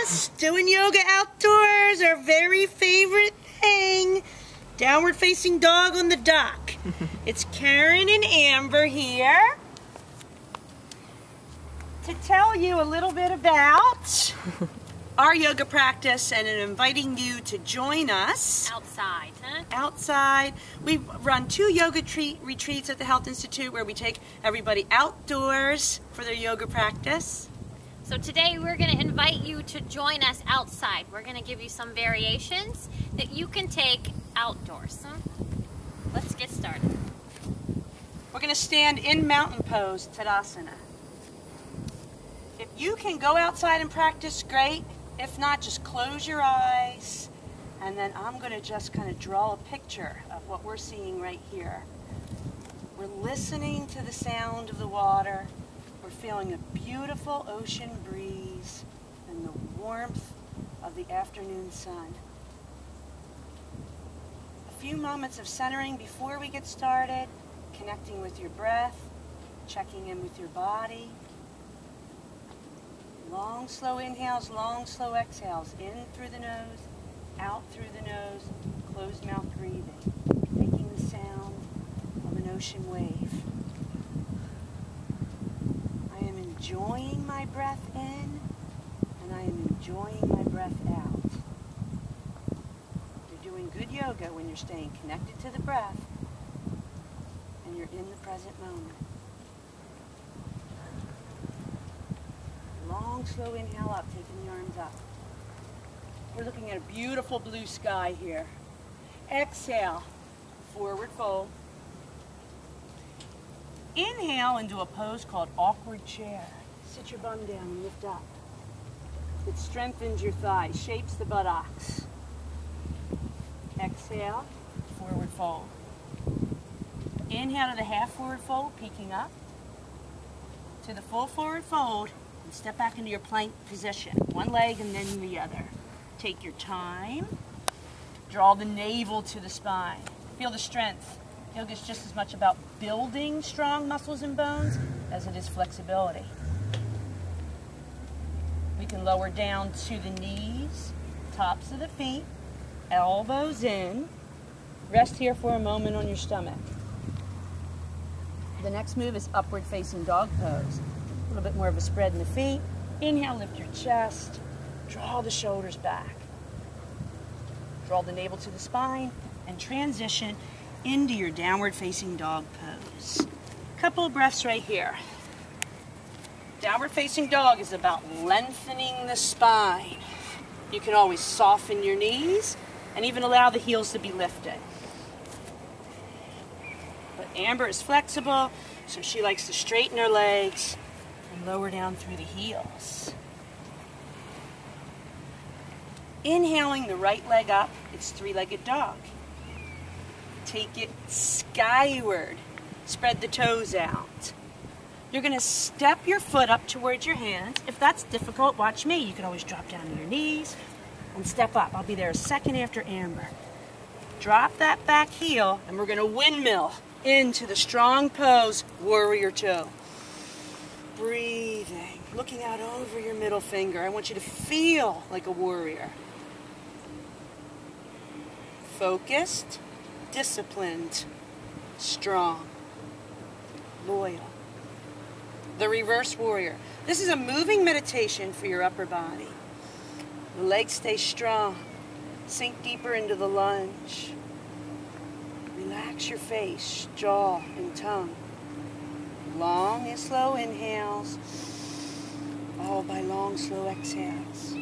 Yes, doing yoga outdoors, our very favorite thing. Downward facing dog on the dock. It's Karen and Amber here to tell you a little bit about our yoga practice and inviting you to join us. Outside, huh? Outside. We run 2 yoga retreats at the Health Institute where we take everybody outdoors for their yoga practice. So today we're going to invite you to join us outside. We're going to give you some variations that you can take outdoors. Huh? Let's get started. We're going to stand in mountain pose, Tadasana. If you can go outside and practice, great. If not, just close your eyes. And then I'm going to just kind of draw a picture of what we're seeing right here. We're listening to the sound of the water. We're feeling a beautiful ocean breeze and the warmth of the afternoon sun. A few moments of centering before we get started, connecting with your breath, checking in with your body. Long, slow inhales, long, slow exhales. In through the nose, out through the nose, closed mouth breathing, making the sound of an ocean wave. I am enjoying my breath in, and I am enjoying my breath out. You're doing good yoga when you're staying connected to the breath, and you're in the present moment. Long, slow inhale up, taking the arms up. We're looking at a beautiful blue sky here. Exhale, forward fold. Inhale into a pose called awkward chair. Sit your bum down and lift up. It strengthens your thighs, shapes the buttocks. Exhale, forward fold. Inhale to the half forward fold, peeking up. To the full forward fold, and step back into your plank position. One leg and then the other. Take your time. Draw the navel to the spine. Feel the strength. Yoga is just as much about building strong muscles and bones as it is flexibility. We can lower down to the knees, tops of the feet, elbows in. Rest here for a moment on your stomach. The next move is upward facing dog pose. A little bit more of a spread in the feet. Inhale, lift your chest. Draw the shoulders back. Draw the navel to the spine and transition into your downward facing dog pose. Couple of breaths right here. Downward facing dog is about lengthening the spine. You can always soften your knees and even allow the heels to be lifted. But Amber is flexible, so she likes to straighten her legs and lower down through the heels. Inhaling the right leg up, it's 3-legged dog. Take it skyward. Spread the toes out. You're going to step your foot up towards your hands. If that's difficult, watch me. You can always drop down to your knees and step up. I'll be there a second after Amber. Drop that back heel, and we're going to windmill into the strong pose, warrior two. Breathing, looking out over your middle finger. I want you to feel like a warrior. Focused, disciplined, strong, loyal. The reverse warrior. This is a moving meditation for your upper body. The legs stay strong. Sink deeper into the lunge. Relax your face, jaw, and tongue. Long and slow inhales, followed by long, slow exhales.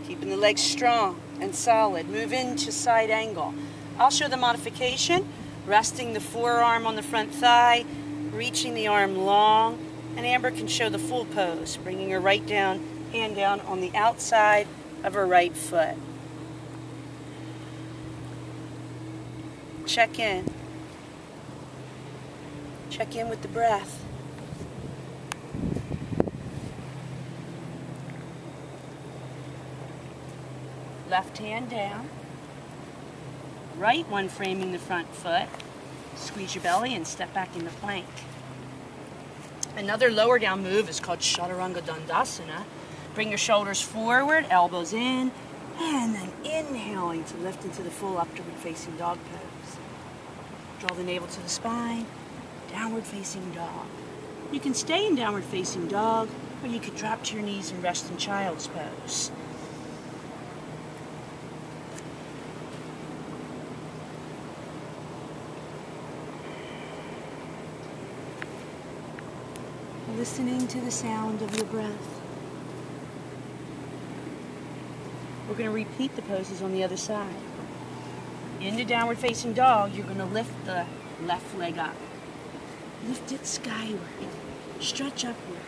Keeping the legs strong and solid. Move into side angle. I'll show the modification. Resting the forearm on the front thigh, reaching the arm long, and Amber can show the full pose, bringing her right down, hand down on the outside of her right foot. Check in. Check in with the breath. Left hand down. Right one framing the front foot. Squeeze your belly and step back into plank. Another lower down move is called Chaturanga Dandasana. Bring your shoulders forward, elbows in, and then inhaling to lift into the full upward facing dog pose. Draw the navel to the spine, downward facing dog. You can stay in downward facing dog, or you could drop to your knees and rest in child's pose. Listening to the sound of your breath. We're going to repeat the poses on the other side. Into downward facing dog, you're going to lift the left leg up. Lift it skyward. Stretch upward.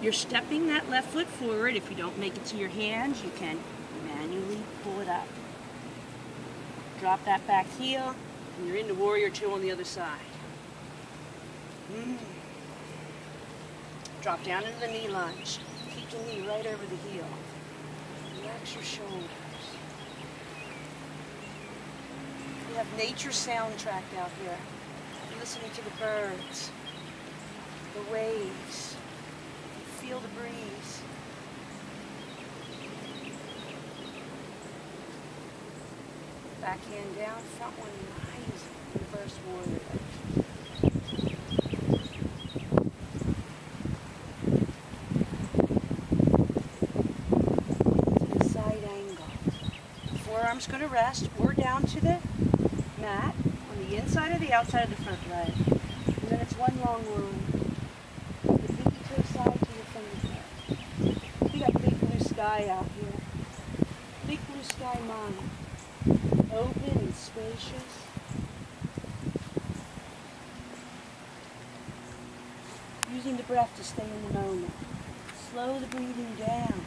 You're stepping that left foot forward. If you don't make it to your hands, you can manually pull it up. Drop that back heel, and you're into warrior two on the other side. Drop down into the knee lunge. Keep the knee right over the heel. Relax your shoulders. We have nature soundtrack out here. You're listening to the birds, the waves. Feel the breeze. Back hand down, front one nice. Reverse warrior. Forearms going to rest. We're down to the mat on the inside or the outside of the front leg. And then it's one long line. The pinky toe side to your fingertip. We got big blue sky out here. Big blue sky mind. Open and spacious. Using the breath to stay in the moment. Slow the breathing down.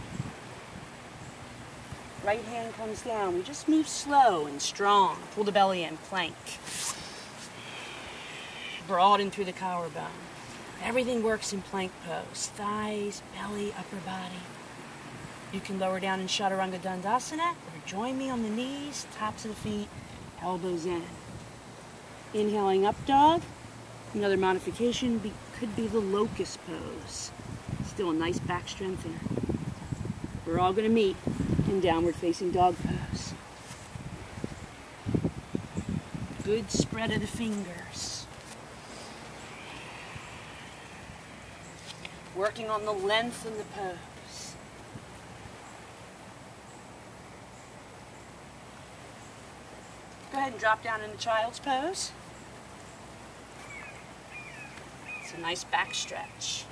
Right hand comes down. We just move slow and strong. Pull the belly in, plank. Broaden through the collarbone. Everything works in plank pose. Thighs, belly, upper body. You can lower down in Chaturanga Dandasana or join me on the knees, tops of the feet, elbows in. Inhaling up dog. Another modification could be the Locust Pose. Still a nice back strength there. We're all going to meet in downward facing dog pose. Good spread of the fingers. Working on the length in the pose. Go ahead and drop down into child's pose. It's a nice back stretch.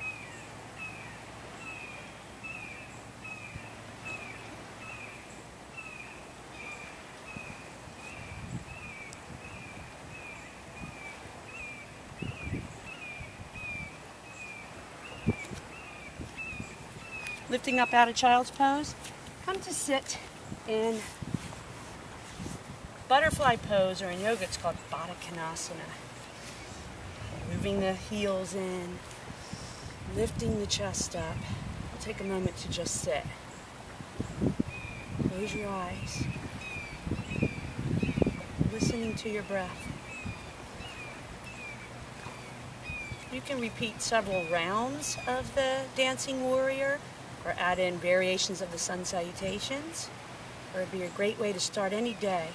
Lifting up out of child's pose, come to sit in butterfly pose, or in yoga it's called Tadasana. Moving the heels in, lifting the chest up. We'll take a moment to just sit. Close your eyes. Listening to your breath. You can repeat several rounds of the dancing warrior, or add in variations of the sun salutations, or it'd be a great way to start any day.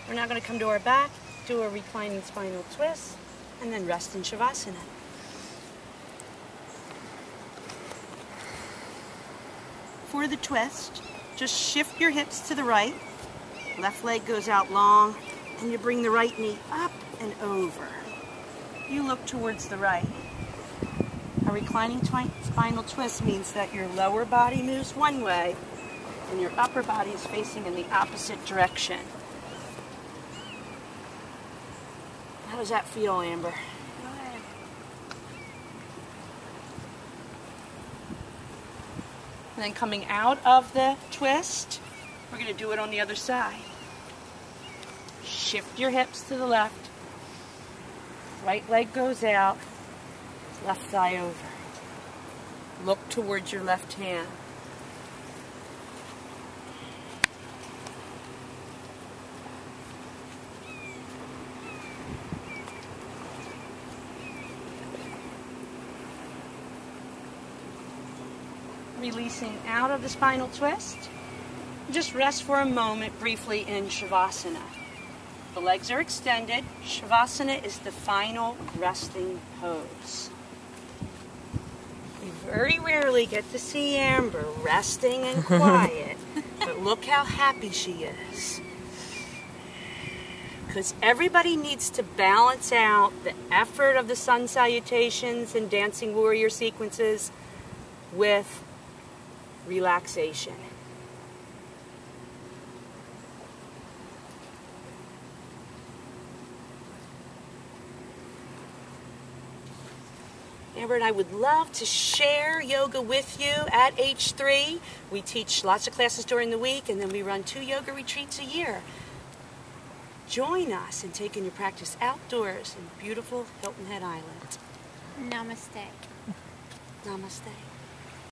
We're now going to come to our back, do a reclining spinal twist, and then rest in Shavasana. For the twist, just shift your hips to the right, left leg goes out long, and you bring the right knee up and over. You look towards the right. A reclining spinal twist means that your lower body moves one way and your upper body is facing in the opposite direction. How does that feel, Amber? Go ahead. And then coming out of the twist, we're going to do it on the other side. Shift your hips to the left. Right leg goes out. Left thigh over. Look towards your left hand. Releasing out of the spinal twist. Just rest for a moment briefly in Shavasana. The legs are extended. Shavasana is the final resting pose. We very rarely get to see Amber resting and quiet, but look how happy she is. Because everybody needs to balance out the effort of the sun salutations and dancing warrior sequences with relaxation. Amber and I would love to share yoga with you at H3. We teach lots of classes during the week, and then we run 2 yoga retreats a year. Join us in taking your practice outdoors in beautiful Hilton Head Island. Namaste. Namaste.